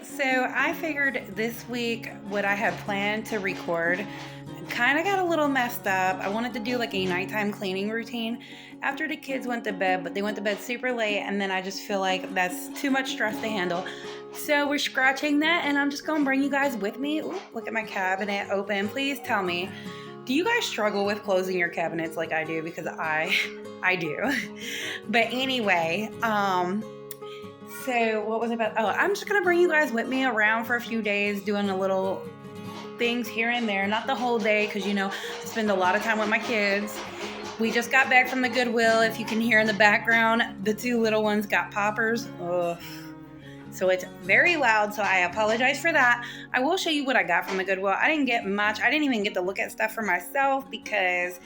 So I figured this week what I had planned to record kind of got a little messed up. I wanted to do like a nighttime cleaning routine after the kids went to bed, but they went to bed super late, and then I just feel like that's too much stress to handle. So we're scratching that, and I'm just gonna bring you guys with me. Ooh, look at my cabinet open. Please tell me, do you guys struggle with closing your cabinets like I do? Because I do. But anyway, so what was I about? Oh, I'm just gonna bring you guys with me around for a few days, doing a little things here and there, not the whole day, because I spend a lot of time with my kids. We just got back from the Goodwill. If you can hear in the background, the two little ones got poppers. Ugh. So it's very loud, so I apologize for that. I will show you what I got from the Goodwill. I didn't get much. I didn't even get to look at stuff for myself because,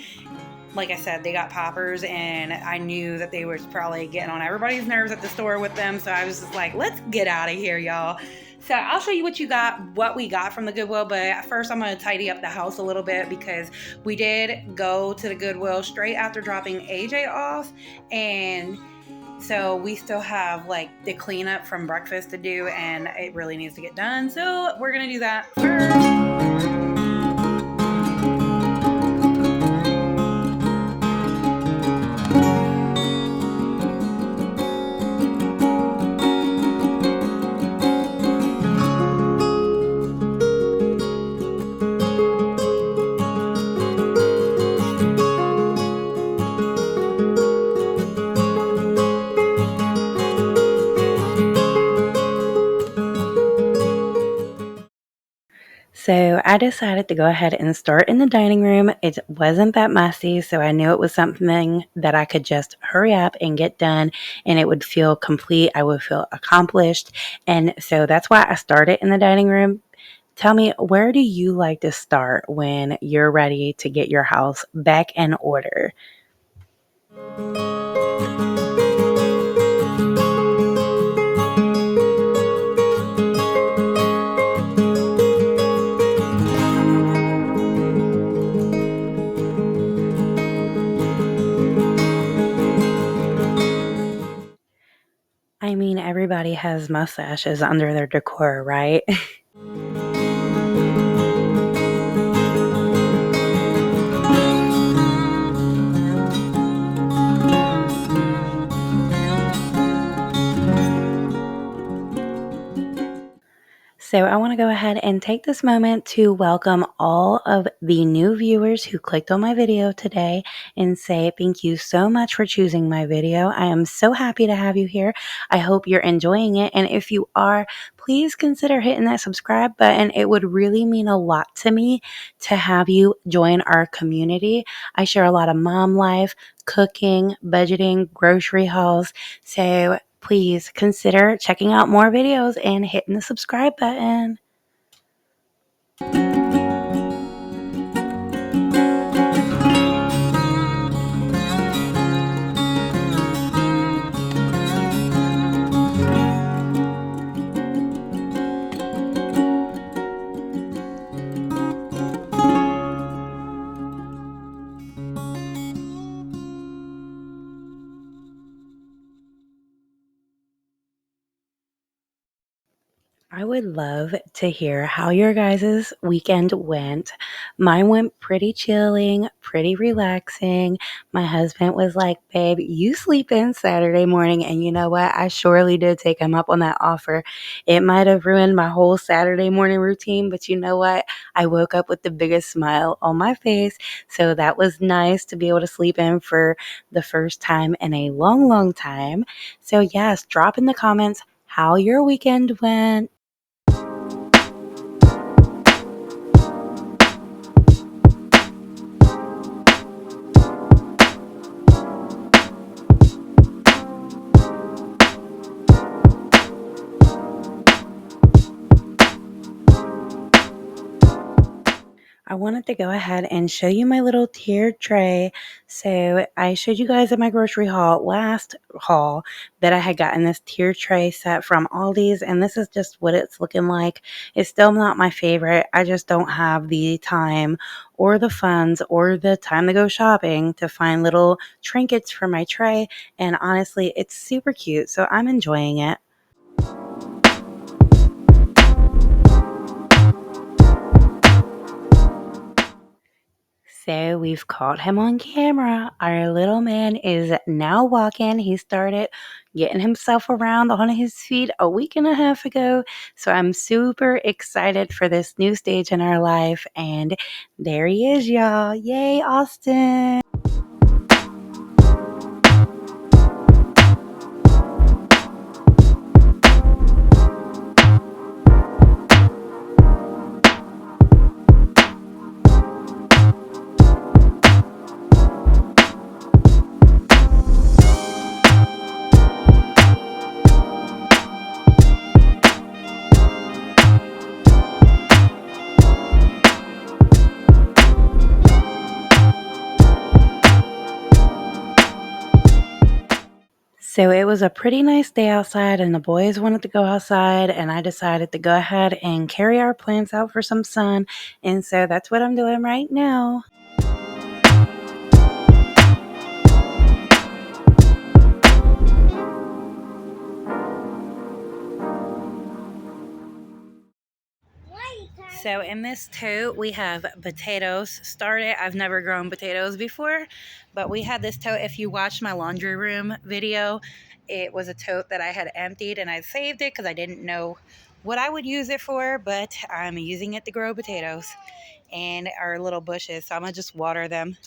like I said, they got poppers, and I knew that they were probably getting on everybody's nerves at the store with them. So I was just like, let's get out of here, y'all. So I'll show you what we got from the Goodwill. But first, I'm going to tidy up the house a little bit because we did go to the Goodwill straight after dropping AJ off. And so we still have like the cleanup from breakfast to do, and it really needs to get done. So we're going to do that first. So I decided to go ahead and start in the dining room. It wasn't that messy, so I knew it was something that I could just hurry up and get done, and it would feel complete. I would feel accomplished. And so that's why I started in the dining room. Tell me, where do you like to start when you're ready to get your house back in order? I mean, everybody has mustaches under their decor, right? So I want to go ahead and take this moment to welcome all of the new viewers who clicked on my video today and say thank you so much for choosing my video. I am so happy to have you here. I hope you're enjoying it. And if you are, please consider hitting that subscribe button. It would really mean a lot to me to have you join our community. I share a lot of mom life, cooking, budgeting, grocery hauls. So please consider checking out more videos and hitting the subscribe button. I would love to hear how your guys' weekend went. Mine went pretty chilling, pretty relaxing. My husband was like, babe, you sleep in Saturday morning. And you know what? I surely did take him up on that offer. It might have ruined my whole Saturday morning routine, but you know what? I woke up with the biggest smile on my face. So that was nice to be able to sleep in for the first time in a long, long time. So yes, drop in the comments how your weekend went. I wanted to go ahead and show you my little tiered tray. So I showed you guys in my grocery last haul, that I had gotten this tiered tray set from Aldi's, and this is just what it's looking like. It's still not my favorite. I just don't have the time or the funds or the time to go shopping to find little trinkets for my tray. And honestly, it's super cute, so I'm enjoying it. So we've caught him on camera. Our little man is now walking. He started getting himself around on his feet a week and a half ago. So I'm super excited for this new stage in our life. And there he is, y'all. Yay, Austin. So it was a pretty nice day outside, and the boys wanted to go outside, and I decided to go ahead and carry our plants out for some sun. And so that's what I'm doing right now. So in this tote, we have potatoes started. I've never grown potatoes before, but we had this tote. If you watched my laundry room video, it was a tote that I had emptied, and I saved it because I didn't know what I would use it for, but I'm using it to grow potatoes and our little bushes. So I'm gonna just water them.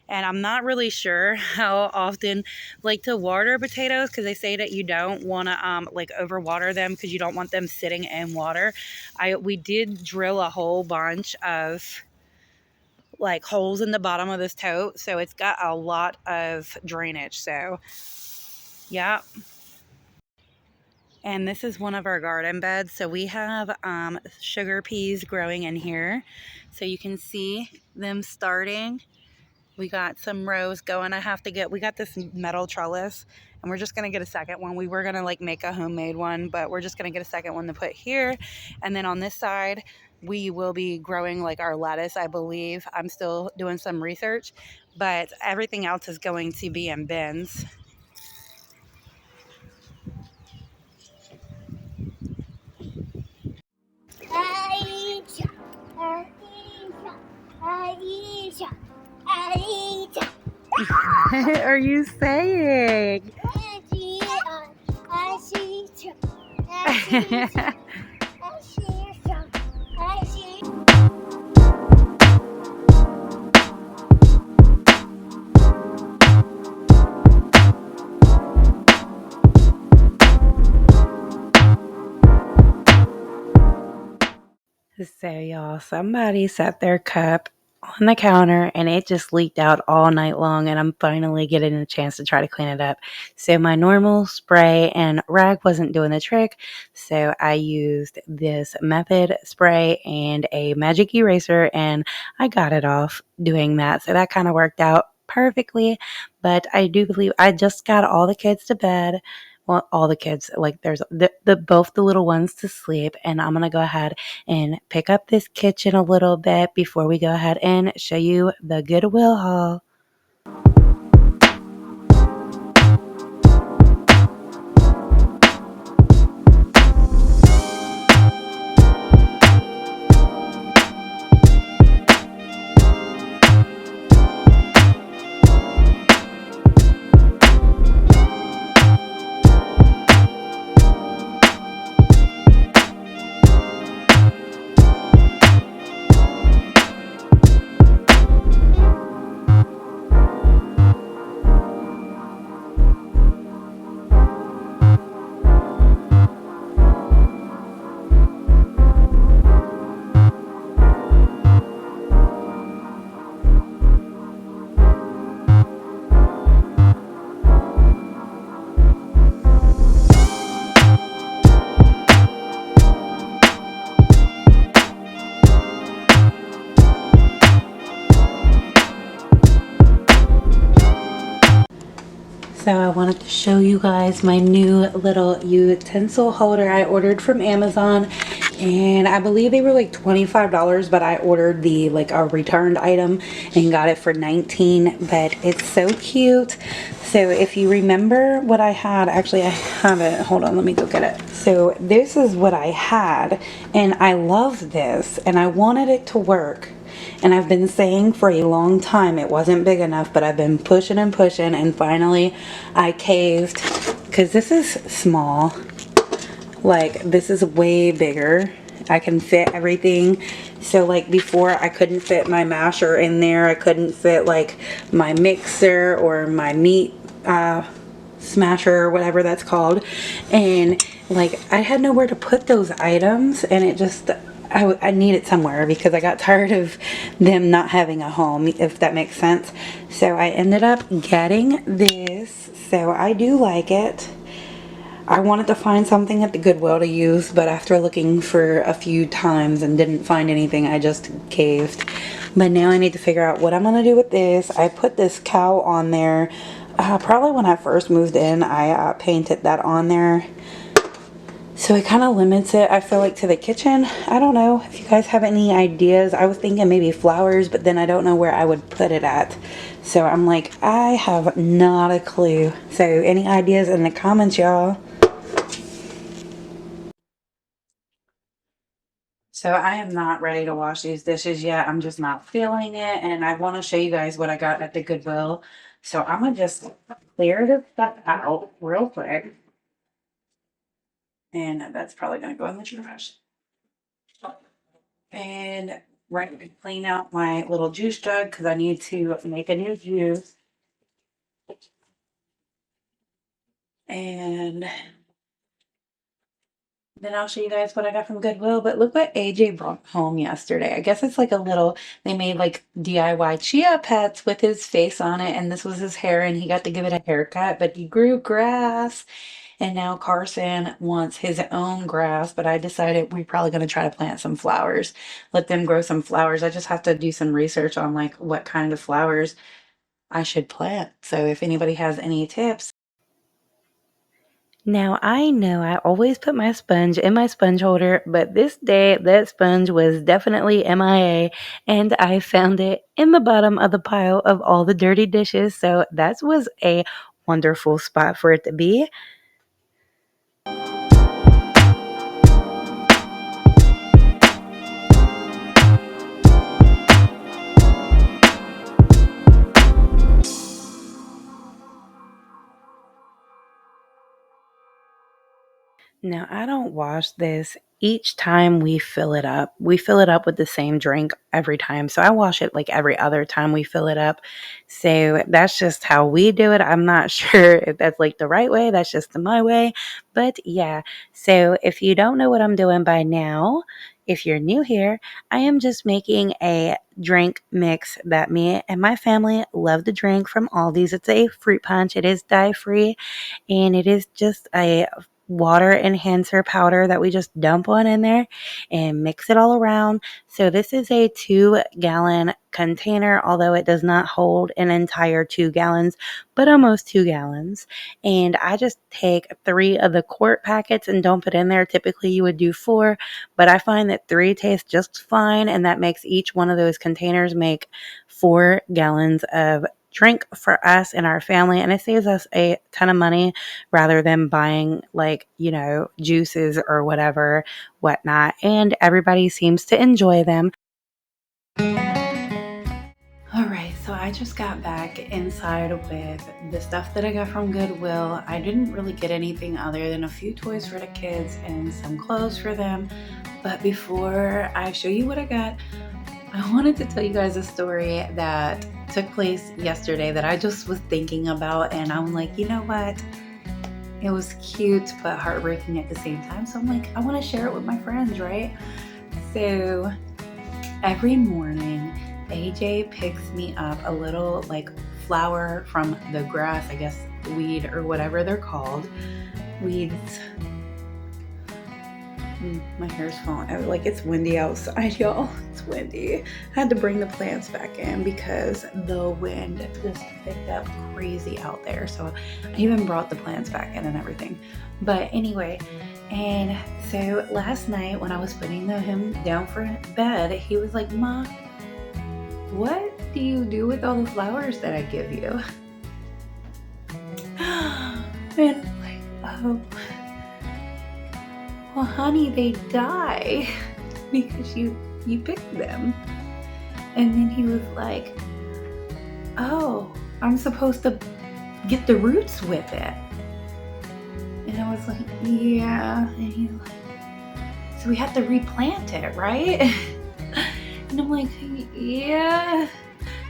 And I'm not really sure how often like to water potatoes, because they say that you don't want to like overwater them because you don't want them sitting in water. We did drill a whole bunch of like holes in the bottom of this tote, so it's got a lot of drainage. So yeah. And this is one of our garden beds. So we have sugar peas growing in here, so you can see them starting. We got some rows going. We got this metal trellis, and we're just going to get a second one. We were going to like make a homemade one, but we're just going to get a second one to put here. And then on this side, we will be growing like our lettuce, I believe. I'm still doing some research, but everything else is going to be in bins. Are you saying? So y'all, somebody set their cup on the counter and it just leaked out all night long, and I'm finally getting a chance to try to clean it up. So my normal spray and rag wasn't doing the trick, so I used this Method spray and a magic eraser, and I got it off doing that. So that kind of worked out perfectly. But I do believe I just got all the kids to bed. Well, all the kids, like there's both the little ones to sleep, and I'm gonna go ahead and pick up this kitchen a little bit before we go ahead and show you the Goodwill haul. So I wanted to show you guys my new little utensil holder I ordered from Amazon, and I believe they were like $25, but I ordered the like a returned item and got it for $19. But it's so cute. So if you remember what I had, actually I have it, hold on, let me go get it. So this is what I had, and I love this, and I wanted it to work. And I've been saying for a long time it wasn't big enough, but I've been pushing and pushing, and finally I caved, because this is small. Like, this is way bigger. I can fit everything. So like before, I couldn't fit my masher in there. I couldn't fit like my mixer or my meat smasher or whatever that's called. And like I had nowhere to put those items, and it just, I need it somewhere because I got tired of them not having a home, if that makes sense. So I ended up getting this. So I do like it. I wanted to find something at the Goodwill to use, but after looking for a few times and didn't find anything, I just caved. But now I need to figure out what I'm going to do with this. I put this cow on there. Probably when I first moved in, I painted that on there. So it kind of limits it, I feel like, to the kitchen. I don't know if you guys have any ideas. I was thinking maybe flowers, but then I don't know where I would put it at. So I'm like, I have not a clue. So any ideas in the comments, y'all? So I am not ready to wash these dishes yet. I'm just not feeling it. And I want to show you guys what I got at the Goodwill. So I'm going to just clear this stuff out real quick. And that's probably going to go in the trash. And clean out my little juice jug because I need to make a new juice. And then I'll show you guys what I got from Goodwill. But look what AJ brought home yesterday. I guess it's like a little, they made like DIY chia pets with his face on it. And this was his hair, and he got to give it a haircut. But he grew grass. And now Carson wants his own grass. But I decided we're probably going to try to plant some flowers. Let them grow some flowers. I just have to do some research on like what kind of flowers I should plant. So if anybody has any tips. Now, I know I always put my sponge in my sponge holder, but this day that sponge was definitely MIA, and I found it in the bottom of the pile of all the dirty dishes. So that was a wonderful spot for it to be. Now, I don't wash this each time we fill it up. We fill it up with the same drink every time. So I wash it like every other time we fill it up. So that's just how we do it. I'm not sure if that's like the right way. That's just my way. But yeah. So if you don't know what I'm doing by now, if you're new here, I am just making a drink mix that me and my family love to drink from Aldi's. It's a fruit punch. It is dye-free, and it is just a water enhancer powder that we just dump on in there and mix it all around. So this is a 2-gallon container, although it does not hold an entire 2 gallons, but almost 2 gallons. And I just take 3 of the quart packets and dump it in there. Typically you would do 4, but I find that 3 tastes just fine, and that makes each one of those containers make 4 gallons of drink for us and our family, and it saves us a ton of money rather than buying like, juices or whatnot, and everybody seems to enjoy them. All right, so I just got back inside with the stuff that I got from Goodwill. I didn't really get anything other than a few toys for the kids and some clothes for them. But before I show you what I got, I wanted to tell you guys a story that took place yesterday that I just was thinking about, and I'm like, you know what? It was cute but heartbreaking at the same time. So I'm like, I want to share it with my friends, right? So every morning, AJ picks me up a little like flower from the grass, I guess weed or whatever they're called. Weeds. My hair's falling out. Like, it's windy outside, y'all. It's windy. I had to bring the plants back in because the wind just picked up crazy out there. So I even brought the plants back in and everything. But anyway, And so last night when I was putting him down for bed, he was like, "Ma, what do you do with all the flowers that I give you?" And I'm like, "Oh, well, honey, they die because you picked them." And then he was like, "Oh, I'm supposed to get the roots with it." And I was like, "Yeah." And he's like, "So we have to replant it, right?" And I'm like, "Yeah."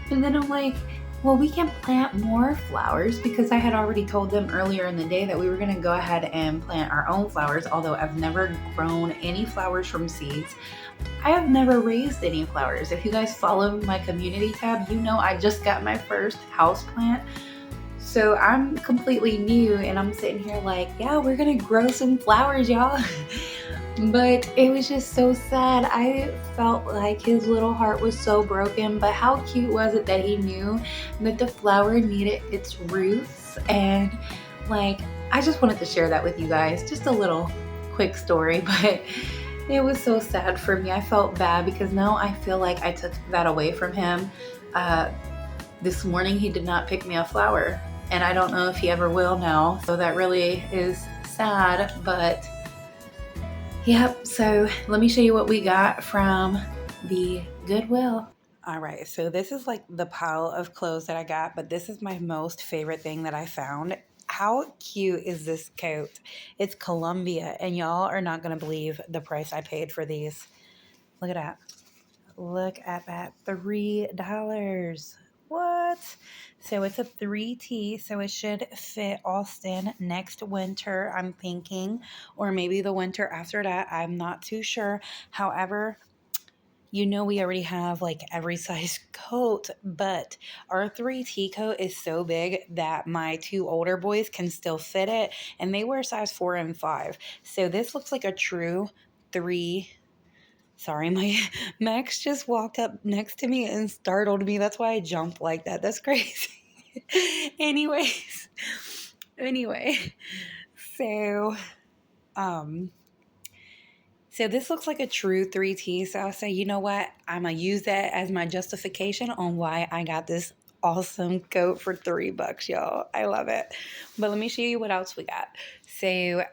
And then I'm like, "Well, we can plant more flowers," because I had already told them earlier in the day that we were going to go ahead and plant our own flowers, although I've never grown any flowers from seeds. I have never raised any flowers. If you guys follow my community tab, you know I just got my first house plant. So I'm completely new and I'm sitting here like, yeah, we're gonna grow some flowers, y'all. But it was just so sad. I felt like his little heart was so broken, but how cute was it that he knew that the flower needed its roots? And like, I just wanted to share that with you guys. Just a little quick story, but it was so sad for me. I felt bad because now I feel like I took that away from him. Uh, this morning he did not pick me a flower, and I don't know if he ever will now. So that really is sad, but yep. So let me show you what we got from the Goodwill. All right, so this is like the pile of clothes that I got, but this is my most favorite thing that I found. How cute is this coat? It's Columbia, and y'all are not going to believe the price I paid for these. Look at that. Look at that. $3. What? So it's a 3T, so it should fit Austin next winter, I'm thinking, or maybe the winter after that. I'm not too sure. However, you know, we already have like every size coat, but our 3T coat is so big that my two older boys can still fit it, and they wear size 4 and 5. So this looks like a true 3. Sorry, my Max just walked up next to me and startled me. That's why I jumped like that. That's crazy. Anyways, anyway, so um so this looks like a true 3T. So I'll say, you know what? I'm gonna use that as my justification on why I got this awesome coat for $3, y'all. I love it. But let me show you what else we got. So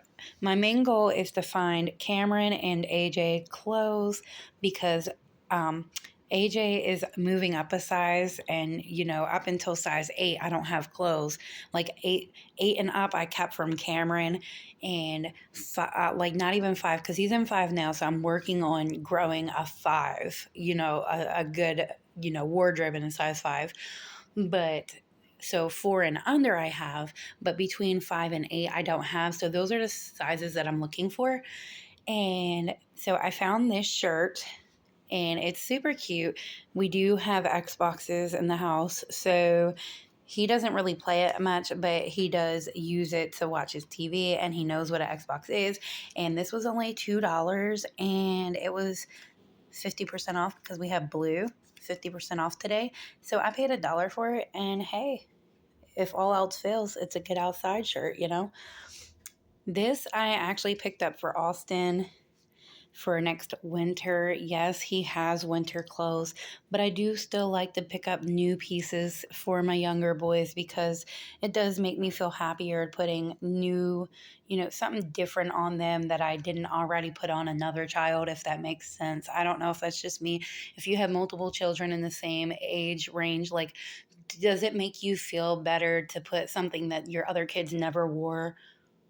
my main goal is to find Cameron and AJ clothes because um AJ is moving up a size, and you know, up until size 8 I don't have clothes. Like 8 and up I kept from Cameron, and like not even 5 because he's in 5 now, so I'm working on growing a 5, you know, a good, you know, wardrobe in a size 5. But so 4 and under I have, but between 5 and 8 I don't have. So those are the sizes that I'm looking for. And so I found this shirt, and it's super cute. We do have Xboxes in the house, so he doesn't really play it much, but he does use it to watch his TV, and he knows what an Xbox is. And this was only $2, and it was 50% off because we have blue, 50% off today. So I paid $1 for it, and hey, if all else fails, it's a get outside shirt, you know? This I actually picked up for Austin for next winter. Yes, he has winter clothes, but I do still like to pick up new pieces for my younger boys because it does make me feel happier putting new, you know, something different on them that I didn't already put on another child, if that makes sense. I don't know if that's just me. If you have multiple children in the same age range, like, does it make you feel better to put something that your other kids never wore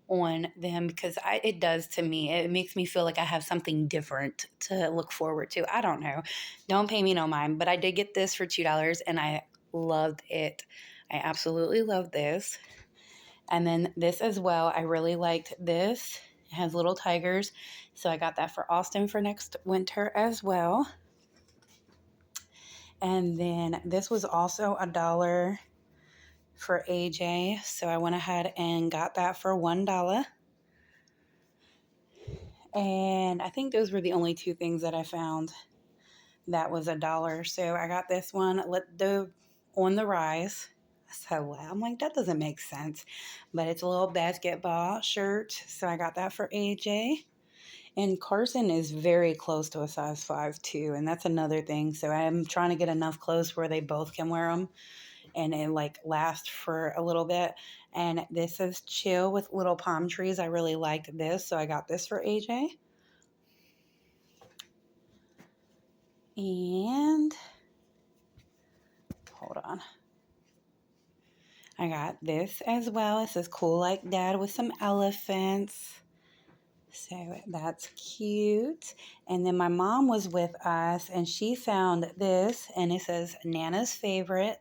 on them? Because it does to me. It makes me feel like I have something different to look forward to. I don't know. Don't pay me no mind, but I did get this for $2 and I loved it. I absolutely love this. And then this as well. I really liked this. It has little tigers. So I got that for Austin for next winter as well. And then this was also $1 for AJ. So I went ahead and got that for $1. And I think those were the only two things that I found that was $1. So I got this one, Let the On the Rise. So I'm like, that doesn't make sense. But it's a little basketball shirt. So I got that for AJ. And Carson is very close to a size 5 too. And that's another thing. So I'm trying to get enough clothes where they both can wear them and it like lasts for a little bit. And this is chill with little palm trees. I really liked this. So I got this for AJ. And hold on. I got this as well. It says cool like dad with some elephants. So that's cute. And then my mom was with us and she found this and it says Nana's favorite.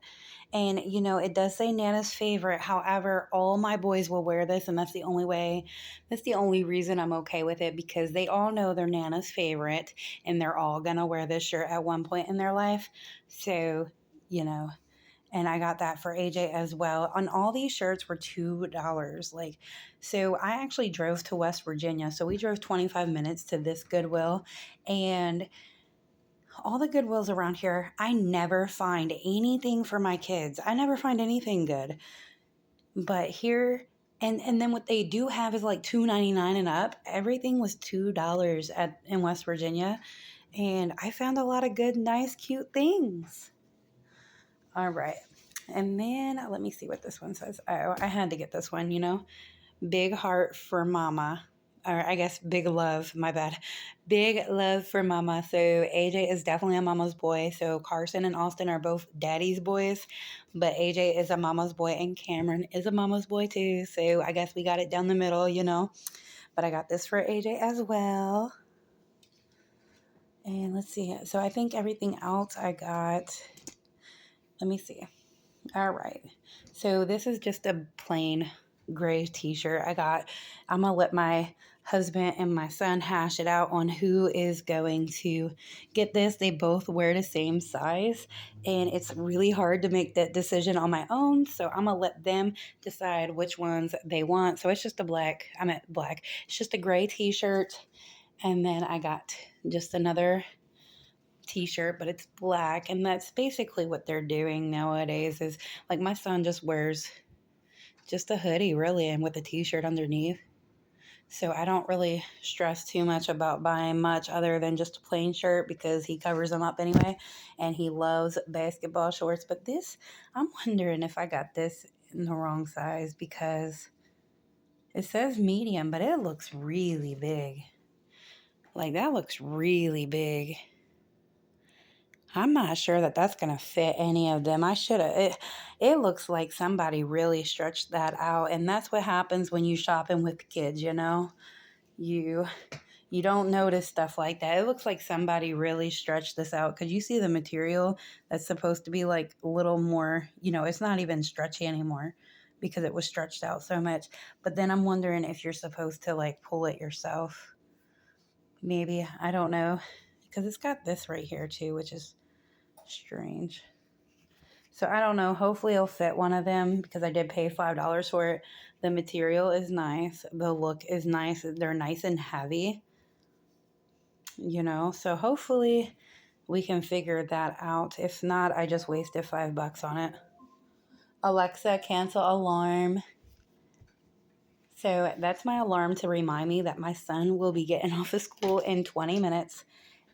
And it does say Nana's favorite. However, all my boys will wear this and that's the only reason I'm okay with it because they all know they're Nana's favorite and they're all gonna wear this shirt at one point in their life. So, you know, and I got that for AJ as well. On all these shirts were $2. So I actually drove to West Virginia. So we drove 25 minutes to this Goodwill, and all the Goodwills around here, I never find anything for my kids. I never find anything good. But here, and then what they do have is like $2.99 and up. Everything was $2 in West Virginia, and I found a lot of good, nice, cute things. All right. And then let me see what this one says. Oh, I had to get this one, Big heart for mama. Or I guess big love, my bad. Big love for mama. So AJ is definitely a mama's boy. So Carson and Austin are both daddy's boys. But AJ is a mama's boy and Cameron is a mama's boy too. So I guess we got it down the middle. But I got this for AJ as well. And let's see. So I think everything else I got. Let me see. All right. So this is just a plain gray t-shirt I'm going to let my husband and my son hash it out on who is going to get this. They both wear the same size and it's really hard to make that decision on my own. So I'm going to let them decide which ones they want. So it's just black. It's just a gray t-shirt. And then I got just another t-shirt, but it's black, and that's basically what they're doing nowadays is like my son just wears just a hoodie really and with a t-shirt underneath. So I don't really stress too much about buying much other than just a plain shirt because he covers them up anyway and he loves basketball shorts. But this, I'm wondering if I got this in the wrong size because it says medium, but it looks really big. Like that looks really big. I'm not sure that that's going to fit any of them. I should have. It looks like somebody really stretched that out. And that's what happens when you shopping with kids, You you don't notice stuff like that. It looks like somebody really stretched this out. Could you see the material that's supposed to be like a little more, it's not even stretchy anymore because it was stretched out so much. But then I'm wondering if you're supposed to like pull it yourself. Maybe. I don't know. Because it's got this right here too, which is strange. So I don't know. Hopefully it'll fit one of them because I did pay $5 for it. The material is nice. The look is nice. They're nice and heavy. So hopefully we can figure that out. If not, I just wasted $5 on it. Alexa, cancel alarm. So that's my alarm to remind me that my son will be getting off of school in 20 minutes.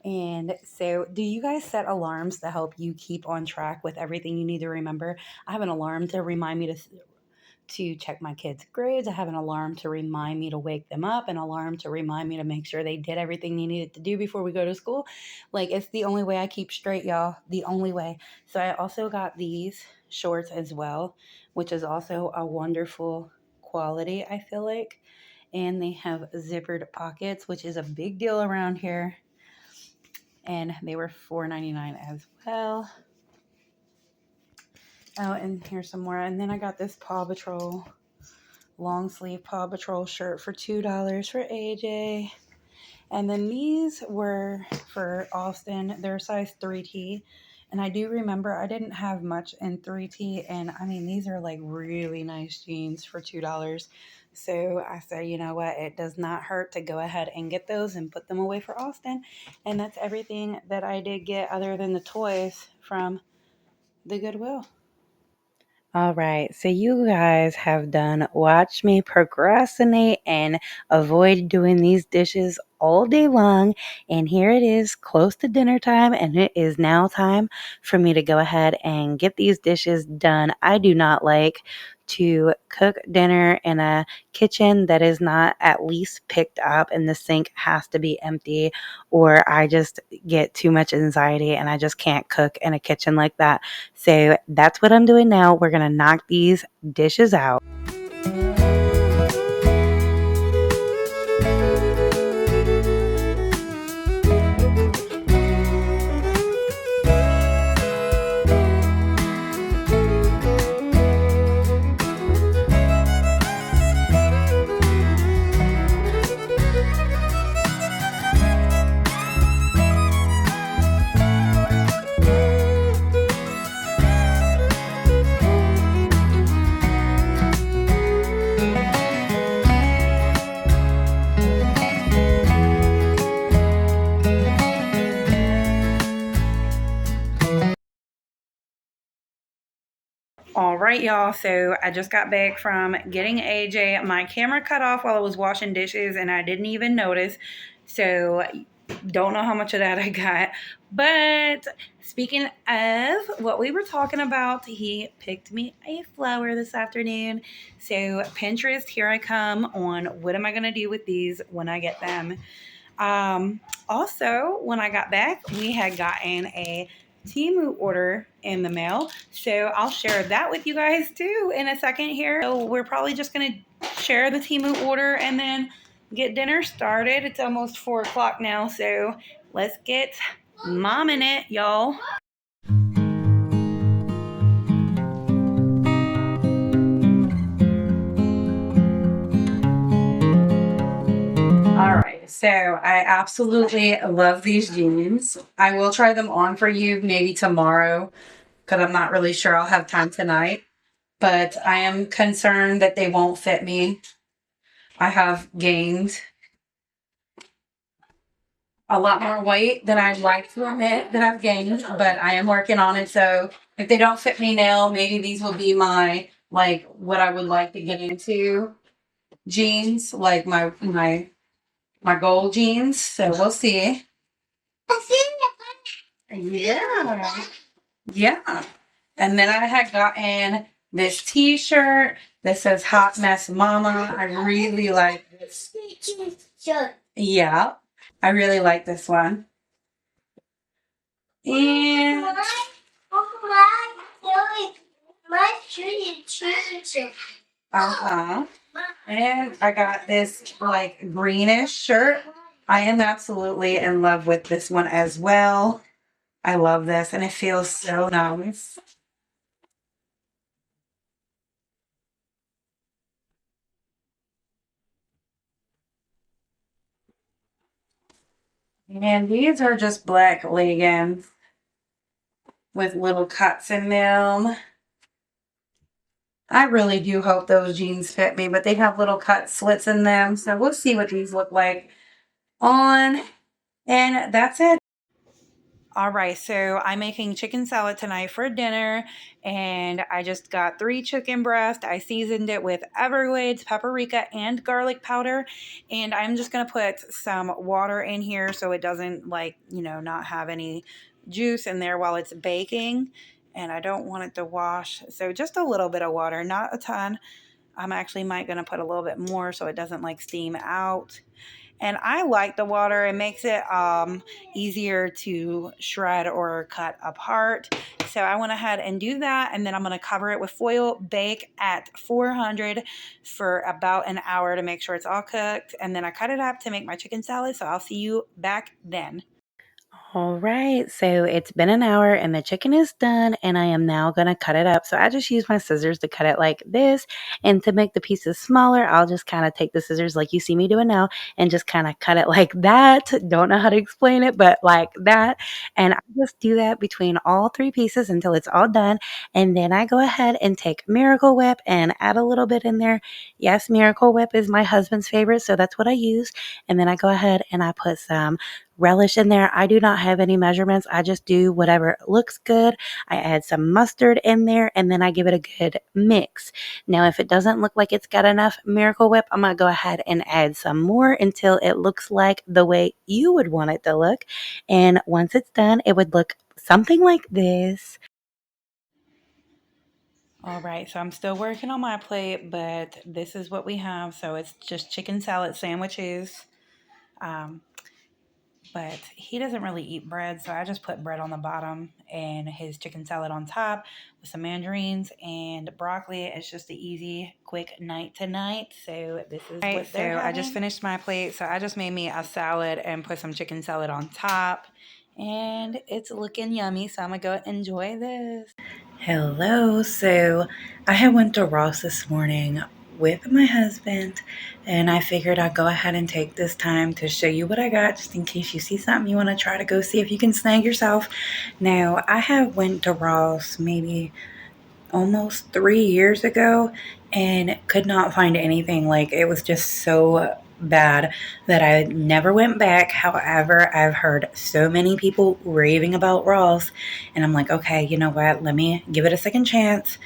And so, do you guys set alarms to help you keep on track with everything you need to remember? I have an alarm to remind me to check my kids' grades. I have an alarm to remind me to wake them up, an alarm to remind me to make sure they did everything they needed to do before we go to school. Like, it's the only way I keep straight, y'all. The only way. So, I also got these shorts as well, which is also a wonderful quality, I feel like. And they have zippered pockets, which is a big deal around here. And they were $4.99 as well. Oh, and here's some more. And then I got this Paw Patrol long sleeve Paw Patrol shirt for $2 for AJ. And then these were for Austin. They're size 3T. And I do remember I didn't have much in 3T. And I mean, these are like really nice jeans for $2. So I said, you know what? It does not hurt to go ahead and get those and put them away for Austin. And that's everything that I did get other than the toys from the Goodwill. All right, so you guys have done watch me procrastinate and avoid doing these dishes all day long. And here it is, close to dinner time, and it is now time for me to go ahead and get these dishes done. I do not like to cook dinner in a kitchen that is not at least picked up, and the sink has to be empty, or I just get too much anxiety and I just can't cook in a kitchen like that. So that's what I'm doing now. We're going to knock these dishes out. All right, y'all. So I just got back from getting AJ. My camera cut off while I was washing dishes and I didn't even notice. So don't know how much of that I got. But speaking of what we were talking about, he picked me a flower this afternoon. So Pinterest, here I come on what am I going to do with these when I get them. Also, when I got back, we had gotten a Temu order in the mail. So I'll share that with you guys too in a second here. So we're probably just going to share the Temu order and then get dinner started. It's almost 4 o'clock now. So let's get momming it, y'all. All right, so I absolutely love these jeans. I will try them on for you maybe tomorrow because I'm not really sure I'll have time tonight. But I am concerned that they won't fit me. I have gained a lot more weight than I'd like to admit that I've gained, but I am working on it. So if they don't fit me now, maybe these will be my, like, what I would like to get into jeans, like my gold jeans. So we'll see. Yeah. Yeah. And then I had gotten this t-shirt that says Hot Mess Mama. I really like this. Yeah. I really like this one. And uh-huh. And I got this like greenish shirt. I am absolutely in love with this one as well. I love this and it feels so nice. And these are just black leggings with little cuts in them. I really do hope those jeans fit me, but they have little cut slits in them. So we'll see what these look like on. And that's it. All right, so I'm making chicken salad tonight for dinner, and I just got 3 chicken breasts. I seasoned it with Everglades, paprika, and garlic powder, and I'm just gonna put some water in here so it doesn't not have any juice in there while it's baking, and I don't want it to wash, so just a little bit of water, not a ton. I'm actually might gonna put a little bit more so it doesn't like steam out. And I like the water. It makes it easier to shred or cut apart. So I went ahead and do that. And then I'm going to cover it with foil, bake at 400 for about an hour to make sure it's all cooked. And then I cut it up to make my chicken salad. So I'll see you back then. All right, so it's been an hour and the chicken is done and I am now going to cut it up. So I just use my scissors to cut it like this, and to make the pieces smaller, I'll just kind of take the scissors like you see me doing now and just kind of cut it like that. Don't know how to explain it, but like that. And I just do that between all 3 pieces until it's all done. And then I go ahead and take Miracle Whip and add a little bit in there. Yes, Miracle Whip is my husband's favorite, so that's what I use. And then I go ahead and I put some relish in there. I do not have any measurements. I just do whatever looks good. I add some mustard in there and then I give it a good mix. Now, if it doesn't look like it's got enough Miracle Whip, I'm going to go ahead and add some more until it looks like the way you would want it to look. And once it's done, it would look something like this. All right, so I'm still working on my plate, but this is what we have. So it's just chicken salad sandwiches. Um, but he doesn't really eat bread, so I just put bread on the bottom and his chicken salad on top with some mandarins and broccoli. It's just an easy, quick night tonight. So this is right, what they're having. I just finished my plate, so I just made me a salad and put some chicken salad on top. And it's looking yummy, so I'm gonna go enjoy this. Hello. So I had went to Ross this morning with my husband, and I figured I'd go ahead and take this time to show you what I got, just in case you see something you want to try to go see if you can snag yourself. Now, I have went to Ross maybe almost 3 years ago and could not find anything. Like, it was just so bad that I never went back. However, I've heard so many people raving about Ross, and I'm like, okay, you know what? Let me give it a second chance.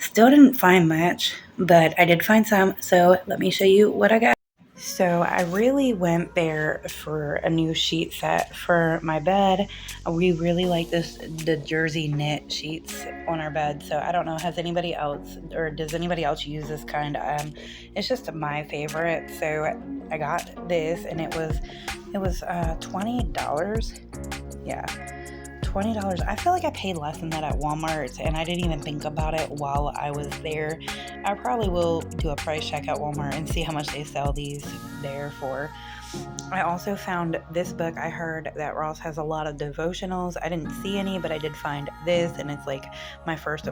Still didn't find much, but I did find some. So let me show you what I got. So I really went there for a new sheet set for my bed. We really like the jersey knit sheets on our bed. So I don't know, has anybody else, or does anybody else use this kind? It's just my favorite. So I got this, and it was $20. Yeah. $20. I feel like I paid less than that at Walmart, and I didn't even think about it while I was there. I probably will do a price check at Walmart and see how much they sell these there for. I also found this book. I heard that Ross has a lot of devotionals. I didn't see any, but I did find this, and it's like my first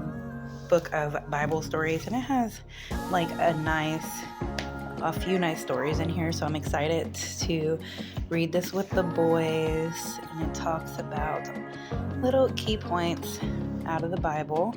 book of Bible stories, and it has like a few nice stories in here, so I'm excited to read this with the boys. And it talks about little key points out of the Bible.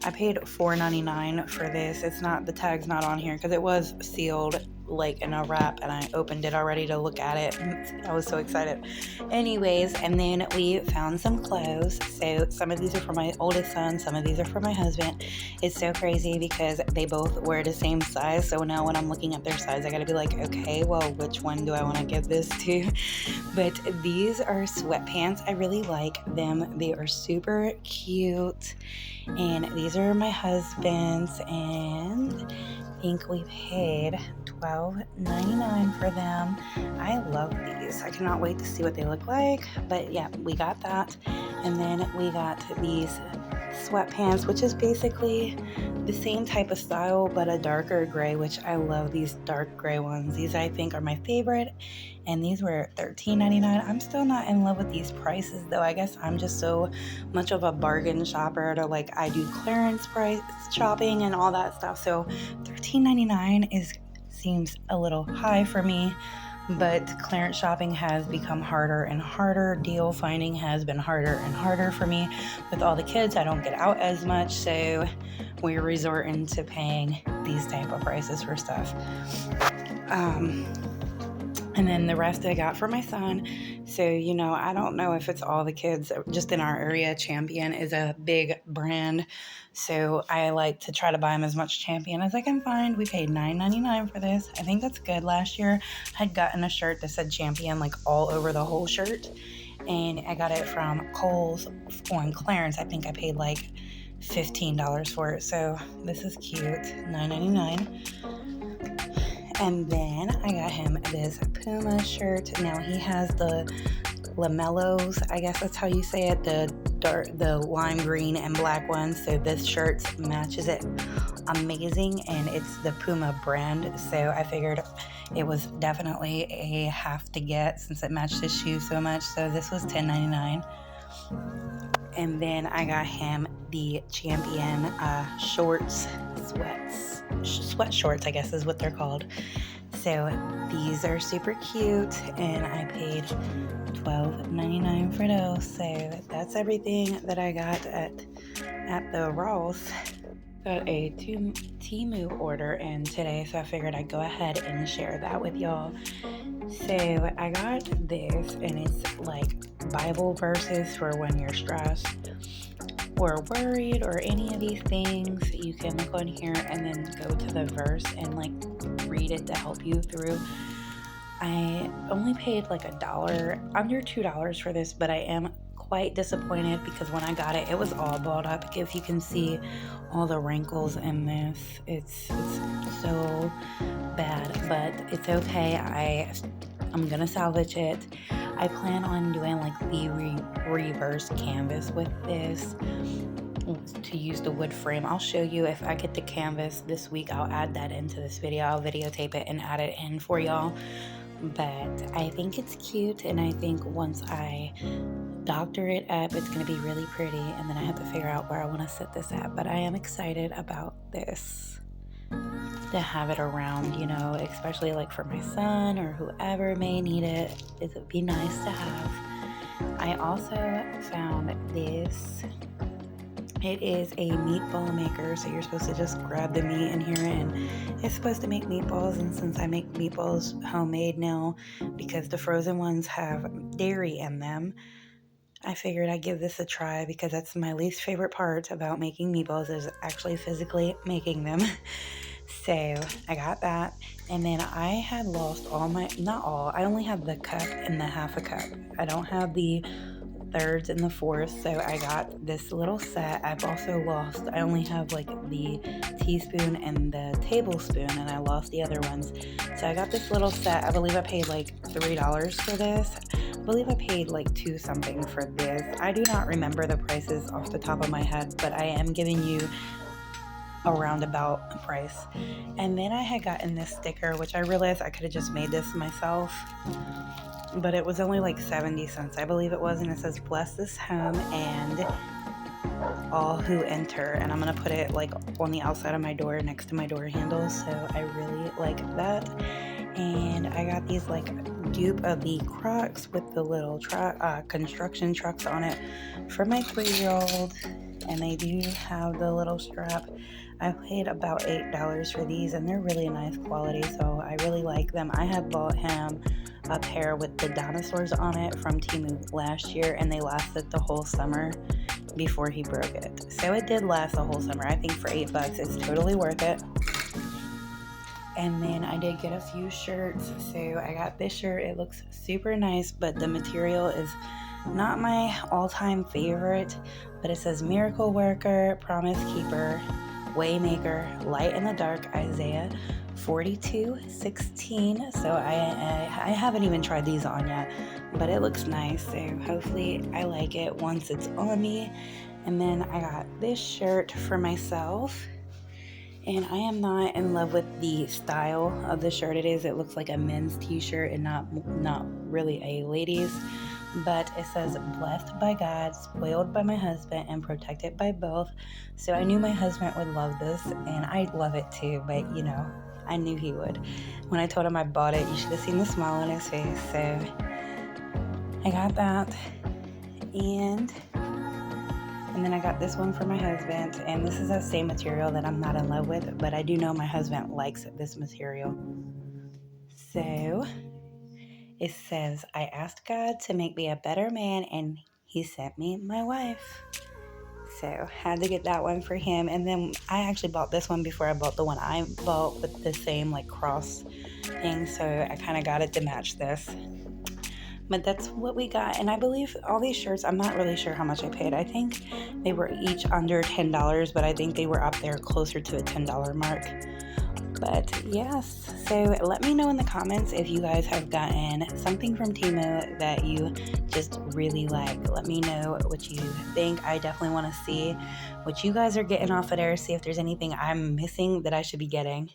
I paid $4.99 for this. It's not, the tag's not on here because it was sealed like in a wrap, and I opened it already to look at it. I was so excited. Anyways, and then we found some clothes. So some of these are for my oldest son, some of these are for my husband. It's so crazy because they both wear the same size. So now when I'm looking at their size, I gotta be like, okay, well, which one do I want to give this to? But these are sweatpants. I really like them. They are super cute. And these are my husband's, and I think we paid $12.99 for them. I love these. I cannot wait to see what they look like. But yeah, we got that. And then we got these sweatpants, which is basically the same type of style but a darker gray, which I love these dark gray ones. These I think are my favorite, and these were $13.99. I'm still not in love with these prices though. I guess I'm just so much of a bargain shopper, to like, I do clearance price shopping and all that stuff. So $13.99 seems a little high for me. But clearance shopping has become harder and harder. Deal finding has been harder and harder for me. With all the kids, I don't get out as much, so we're resorting to paying these type of prices for stuff. And then the rest I got for my son. So, I don't know if it's all the kids. Just in our area, Champion is a big brand. So I like to try to buy them as much Champion as I can find. We paid $9.99 for this. I think that's good. Last year, I'd gotten a shirt that said Champion like all over the whole shirt. And I got it from Kohl's on clearance. I think I paid like $15 for it. So this is cute. $9.99. And then I got him this Puma shirt. Now he has the lamellos, I guess that's how you say it, the lime green and black ones. So this shirt matches it amazing, and it's the Puma brand. So I figured it was definitely a have to get since it matched his shoes so much. So this was $10.99. And then I got him the Champion shorts, sweat shorts, I guess is what they're called. So these are super cute, and I paid $12.99 for those. So that's everything that I got at the Ross. Got a Temu order in today, so I figured I'd go ahead and share that with y'all. So I got this, and it's like Bible verses for when you're stressed or worried or any of these things. You can look on here and then go to the verse and like read it to help you through. I only paid like $1, under $2 for this, but I am quite disappointed because when I got it, it was all balled up. If you can see all the wrinkles in this, it's so bad, but it's okay. I'm gonna salvage it. I plan on doing like the reverse canvas with this to use the wood frame. I'll show you if I get the canvas this week. I'll add that into this video. I'll videotape it and add it in for y'all. But I think it's cute, and I think once I doctor it up, it's going to be really pretty, and then I have to figure out where I want to set this at. But I am excited about this, to have it around, you know, especially like for my son or whoever may need it. It would be nice to have. I also found this. It is a meatball maker, so you're supposed to just grab the meat in here, and it's supposed to make meatballs. And since I make meatballs homemade now, because the frozen ones have dairy in them, I figured I'd give this a try, because that's my least favorite part about making meatballs, is actually physically making them. So I got that, and then I had lost all my, not all, I only have the cup and the half a cup. I don't have the thirds and the fourths, so I got this little set. I've also lost, I only have like the teaspoon and the tablespoon, and I lost the other ones. So I got this little set. I believe I paid like $3 for this. I believe I paid like $2 something for this. I do not remember the prices off the top of my head, but I am giving you a roundabout price. And then I had gotten this sticker, which I realized I could have just made this myself, but it was only like 70 cents, I believe it was, and it says bless this home and all who enter, and I'm gonna put it like on the outside of my door next to my door handle, so I really like that. And I got these like dupe of the Crocs with the little construction trucks on it for my 3-year-old, and they do have the little strap. I paid about $8 for these, and they're really nice quality, so I really like them. I had bought him a pair with the dinosaurs on it from Temu last year, and they lasted the whole summer before he broke it. So it did last the whole summer. I think for $8, it's totally worth it. And then I did get a few shirts. So I got this shirt. It looks super nice, but the material is not my all-time favorite. But it says Miracle Worker, Promise Keeper, Waymaker, Light in the Dark, Isaiah 42:16. So I haven't even tried these on yet, but it looks nice. So hopefully I like it once it's on me. And then I got this shirt for myself. And I am not in love with the style of the shirt it is. It looks like a men's t-shirt and not really a ladies. But it says, blessed by God, spoiled by my husband, and protected by both. So I knew my husband would love this, and I love it too. But, you know, I knew he would. When I told him I bought it, you should have seen the smile on his face. So I got that. And then I got this one for my husband, and this is the same material that I'm not in love with, but I do know my husband likes this material. So it says, I asked God to make me a better man, and he sent me my wife. So had to get that one for him. And then I actually bought this one before I bought the one I bought with the same like cross thing, so I kind of got it to match this. But that's what we got. And I believe all these shirts, I'm not really sure how much I paid. I think they were each under $10, but I think they were up there closer to the $10 mark. But yes, so let me know in the comments if you guys have gotten something from Temu that you just really like. Let me know what you think. I definitely want to see what you guys are getting off of there, see if there's anything I'm missing that I should be getting.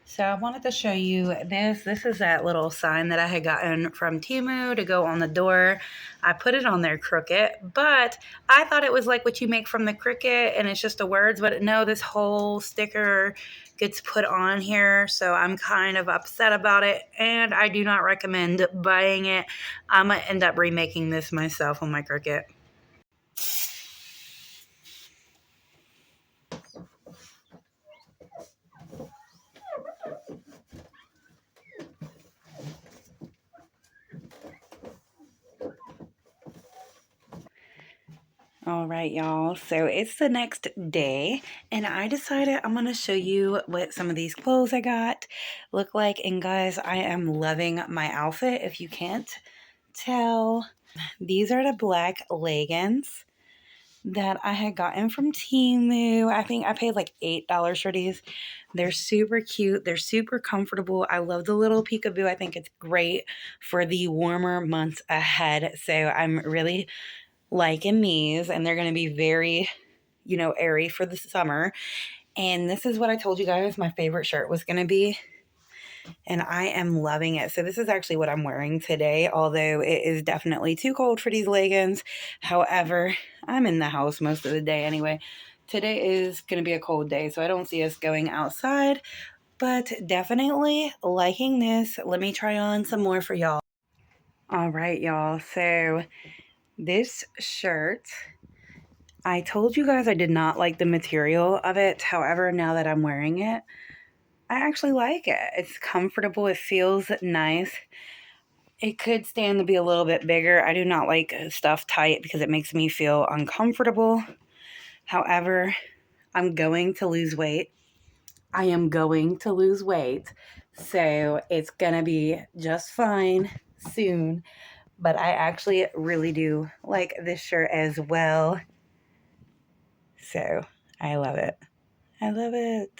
So I wanted to show you this. This is that little sign that I had gotten from Temu to go on the door. I put it on there crooked, but I thought it was like what you make from the Cricut and it's just the words, but no, this whole sticker gets put on here. So I'm kind of upset about it, and I do not recommend buying it. I'm going to end up remaking this myself on my Cricut. All right, y'all. So it's the next day, and I decided I'm going to show you what some of these clothes I got look like. And guys, I am loving my outfit, if you can't tell. These are the black leggings that I had gotten from Temu. I think I paid like $8 for these. They're super cute. They're super comfortable. I love the little peekaboo. I think it's great for the warmer months ahead. So I'm really liking these, and they're going to be very, airy for the summer. And this is what I told you guys my favorite shirt was going to be, and I am loving it. So this is actually what I'm wearing today, although it is definitely too cold for these leggings. However, I'm in the house most of the day anyway. Today is going to be a cold day, so I don't see us going outside, but definitely liking this. Let me try on some more for y'all. All right, y'all. So this shirt, I told you guys I did not like the material of it. However, now that I'm wearing it, I actually like it. It's comfortable. It feels nice. It could stand to be a little bit bigger. I do not like stuff tight because it makes me feel uncomfortable. However, I'm going to lose weight. I am going to lose weight. So it's going to be just fine soon. But I actually really do like this shirt as well. So I love it. I love it.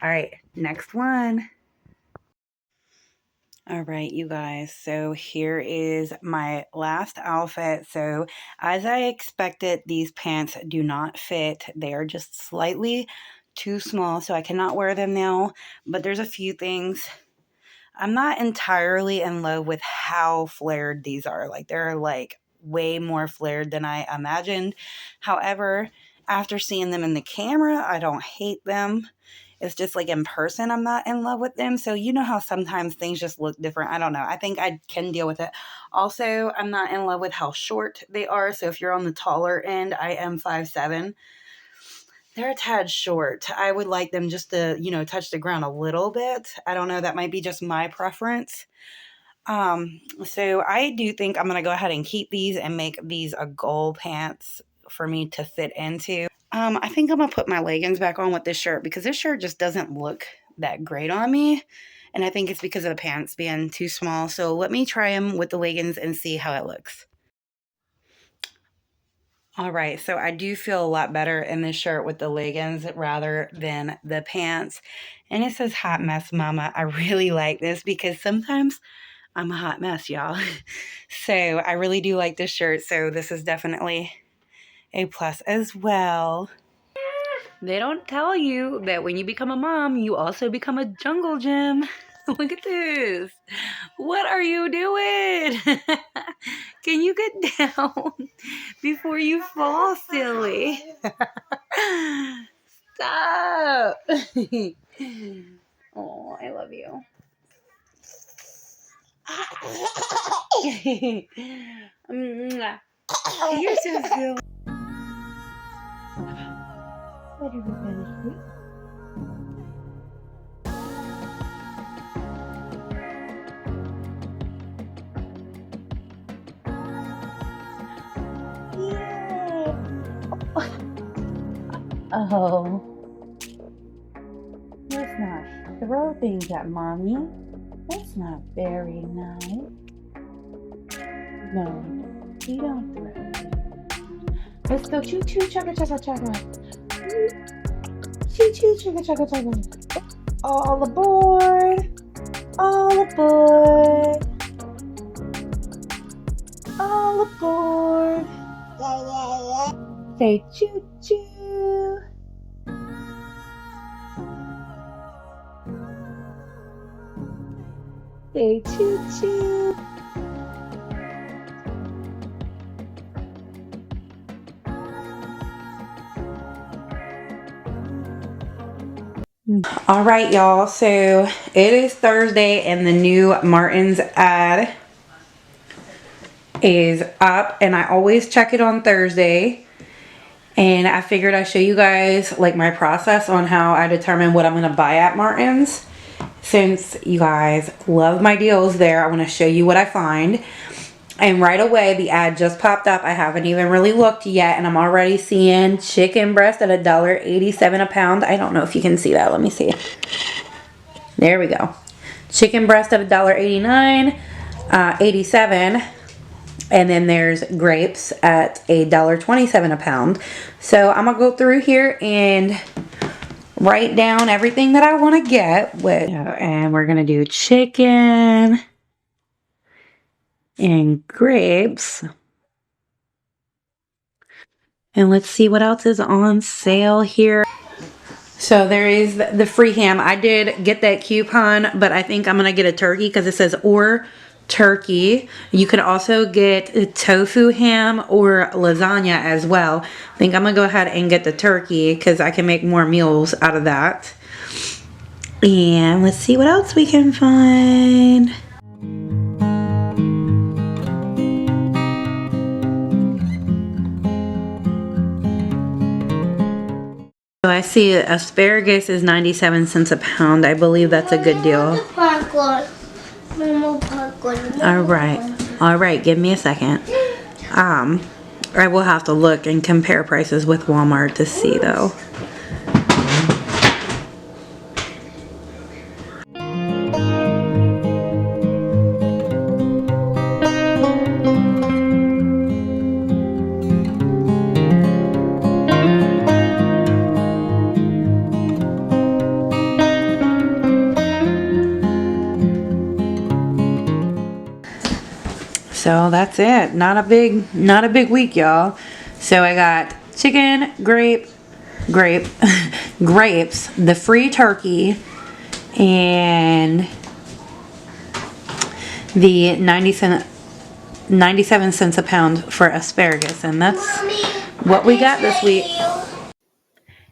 All right, next one. All right, you guys. So here is my last outfit. So as I expected, these pants do not fit. They are just slightly too small, so I cannot wear them now. But there's a few things. I'm not entirely in love with how flared these are. Like, they're like way more flared than I imagined. However, after seeing them in the camera, I don't hate them. It's just like in person, I'm not in love with them. So you know how sometimes things just look different. I don't know. I think I can deal with it. Also, I'm not in love with how short they are. So if you're on the taller end, I am 5'7". They're a tad short. I would like them just to, touch the ground a little bit. I don't know. That might be just my preference. So I do think I'm going to go ahead and keep these and make these a goal pants for me to fit into. I think I'm going to put my leggings back on with this shirt because this shirt just doesn't look that great on me. And I think it's because of the pants being too small. So let me try them with the leggings and see how it looks. All right, so I do feel a lot better in this shirt with the leggings rather than the pants. And it says Hot Mess Mama. I really like this because sometimes I'm a hot mess, y'all. So I really do like this shirt. So this is definitely a plus as well. They don't tell you that when you become a mom, you also become a jungle gym. Look at this. What are you doing? Can you get down before you fall, silly? Stop. Oh, I love you. You're so silly. What are we gonna do? Oh, let's not throw things at mommy. That's not very nice. No, you don't throw things. Let's go choo choo chugga chugga chugga. Choo choo chugga chugga chugga. All aboard! All aboard! All aboard! Say choo choo! Say choo choo! All right, y'all. So it is Thursday and the new Martin's ad is up, and I always check it on Thursday. And I figured I'd show you guys like my process on how I determine what I'm going to buy at Martin's. Since you guys love my deals there, I want to show you what I find. And right away, the ad just popped up. I haven't even really looked yet, and I'm already seeing chicken breast at $1.87 a pound. I don't know if you can see that. Let me see. There we go. Chicken breast at $1.89, 87, and then there's grapes at $1.27 a pound. So I'm gonna go through here and write down everything that I want to get with, and we're gonna do chicken and grapes. And let's see what else is on sale here. So there is the free ham. I did get that coupon, but I think I'm going to get a turkey because it says or turkey. You can also get a tofu ham or lasagna as well. I think I'm going to go ahead and get the turkey because I can make more meals out of that. And let's see what else we can find. So I see asparagus is 97 cents a pound. I believe that's a good deal. All right, give me a second. I will have to look and compare prices with Walmart to see though. So that's it. Not a big week, y'all. So I got chicken, grapes, the free turkey, and the 97 cents a pound for asparagus, and that's what we got this week.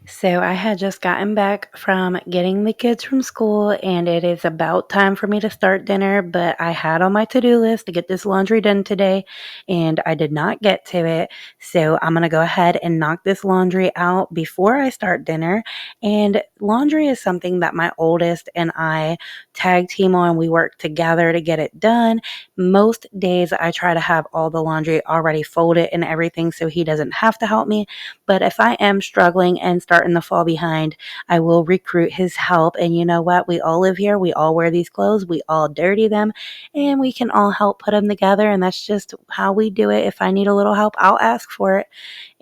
So I had just gotten back from getting the kids from school, and it is about time for me to start dinner, but I had on my to-do list to get this laundry done today, and I did not get to it. So I'm going to go ahead and knock this laundry out before I start dinner. And laundry is something that my oldest and I tag team on. We work together to get it done. Most days I try to have all the laundry already folded and everything so he doesn't have to help me. But if I am struggling and starting to fall behind, I will recruit his help. And you know what? We all live here. We all wear these clothes. We all dirty them. And we can all help put them together. And that's just how we do it. If I need a little help, I'll ask for it.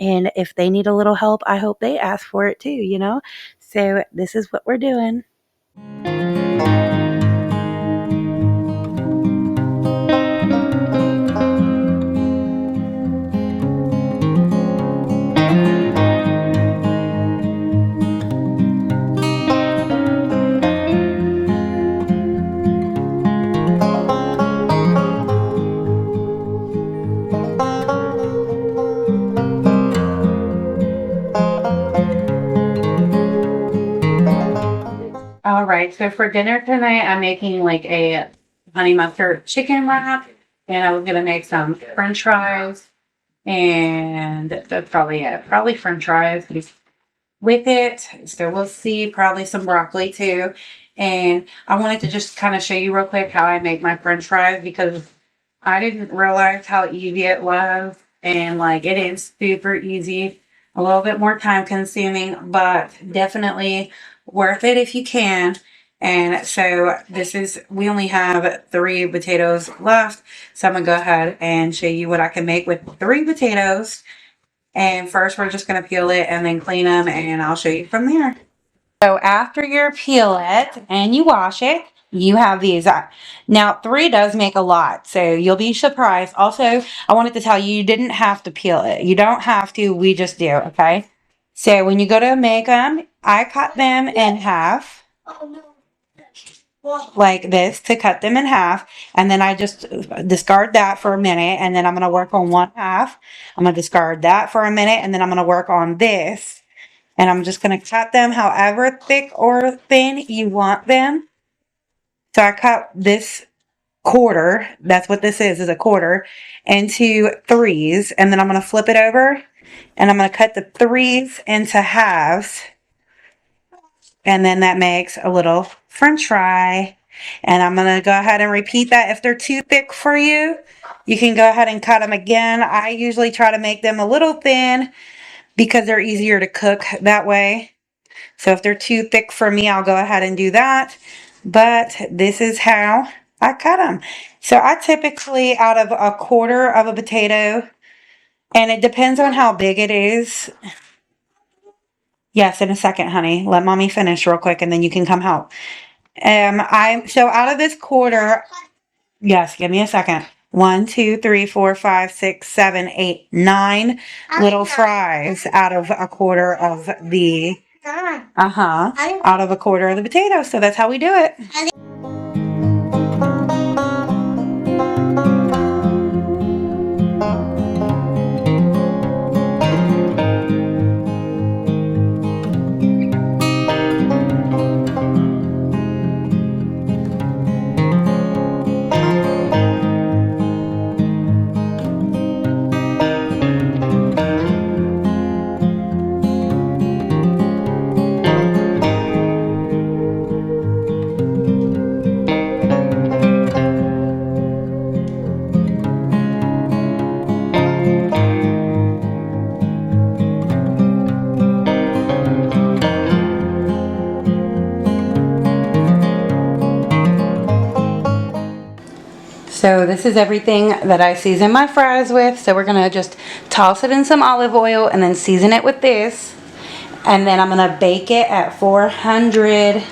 And if they need a little help, I hope they ask for it too, you know? So this is what we're doing. All right, so for dinner tonight, I'm making like a honey mustard chicken wrap, and I was gonna make some French fries, and that's probably it. Probably French fries with it. So we'll see. Probably some broccoli too. And I wanted to just kind of show you real quick how I make my French fries because I didn't realize how easy it was, and like it is super easy. A little bit more time consuming, but definitely worth it if you can. And so we only have 3 potatoes left. So I'm gonna go ahead and show you what I can make with 3 potatoes. And first we're just gonna peel it and then clean them, and I'll show you from there. So after you peel it and you wash it, you have these. Now 3 does make a lot, so you'll be surprised. Also, I wanted to tell you, you didn't have to peel it. You don't have to, we just do, okay? So when you go to make them, I cut them in half. Like this to cut them in half, and then I just discard that for a minute, and then I'm going to work on one half. I'm going to discard that for a minute, and then I'm going to work on this, and I'm just going to cut them however thick or thin you want them. So I cut this quarter, that's what this is a quarter, into 3s, and then I'm going to flip it over, and I'm going to cut the 3s into halves, and then that makes a little French fry. And I'm going to go ahead and repeat that. If they're too thick for you, you can go ahead and cut them again. I usually try to make them a little thin because they're easier to cook that way. So if they're too thick for me, I'll go ahead and do that. But this is how I cut them. So I typically, out of a quarter of a potato, and it depends on how big it is. Yes, in a second, honey. Let mommy finish real quick and then you can come help. So out of this quarter, yes, give me a second. 1, 2, 3, 4, 5, 6, 7, 8, 9 little fries out of a quarter of the out of a quarter of the potato. So that's how we do it. So this is everything that I season my fries with. So we're going to just toss it in some olive oil and then season it with this. And then I'm going to bake it at 400.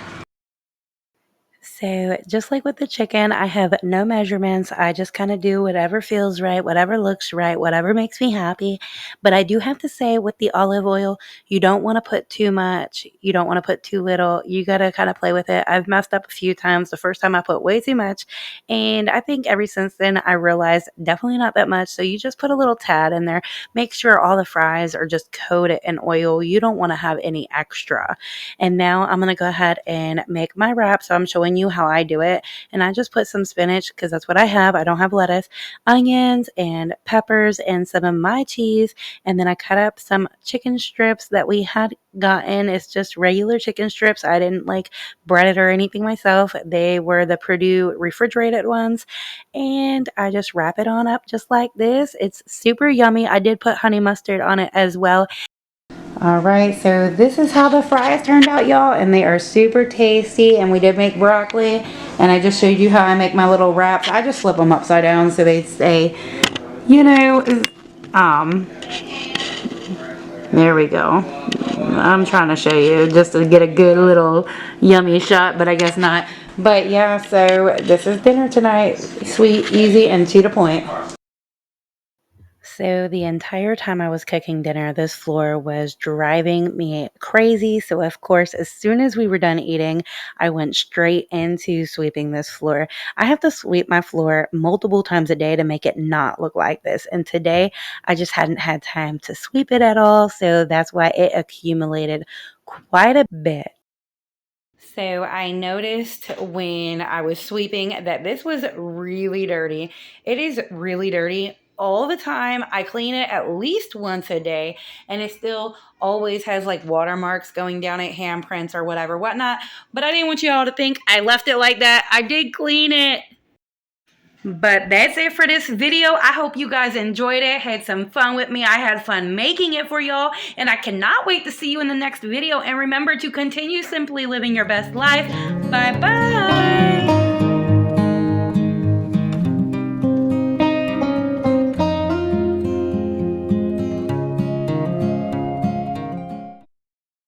So just like with the chicken, I have no measurements. I just kind of do whatever feels right, whatever looks right, whatever makes me happy. But I do have to say with the olive oil, you don't want to put too much. You don't want to put too little. You got to kind of play with it. I've messed up a few times. The first time I put way too much. And I think ever since then, I realized definitely not that much. So you just put a little tad in there. Make sure all the fries are just coated in oil. You don't want to have any extra. And now I'm going to go ahead and make my wrap. So I'm showing you how I do it. And I just put some spinach because that's what I have. I don't have lettuce, onions and peppers and some of my cheese. And then I cut up some chicken strips that we had gotten. It's just regular chicken strips. I didn't like bread it or anything myself. They were the Purdue refrigerated ones. And I just wrap it on up just like this. It's super yummy. I did put honey mustard on it as well. All right, so this is how the fries turned out, y'all, and they are super tasty. And we did make broccoli, and I just showed you how I make my little wraps. I just flip them upside down so they stay, you know, there we go. I'm trying to show you just to get a good little yummy shot, but I guess not. But yeah, so this is dinner tonight. Sweet, easy, and to the point. So the entire time I was cooking dinner, this floor was driving me crazy. So of course, as soon as we were done eating, I went straight into sweeping this floor. I have to sweep my floor multiple times a day to make it not look like this. And today I just hadn't had time to sweep it at all. So that's why it accumulated quite a bit. So I noticed when I was sweeping that this was really dirty. It is really dirty all the time. I clean it at least once a day, and it still always has like watermarks going down it, handprints or whatnot. But I didn't want you all to think I left it like that. I did clean it. But that's it for this video. I hope you guys enjoyed it, had some fun with me. I had fun making it for y'all, and I cannot wait to see you in the next video. And remember to continue simply living your best life. Bye-bye.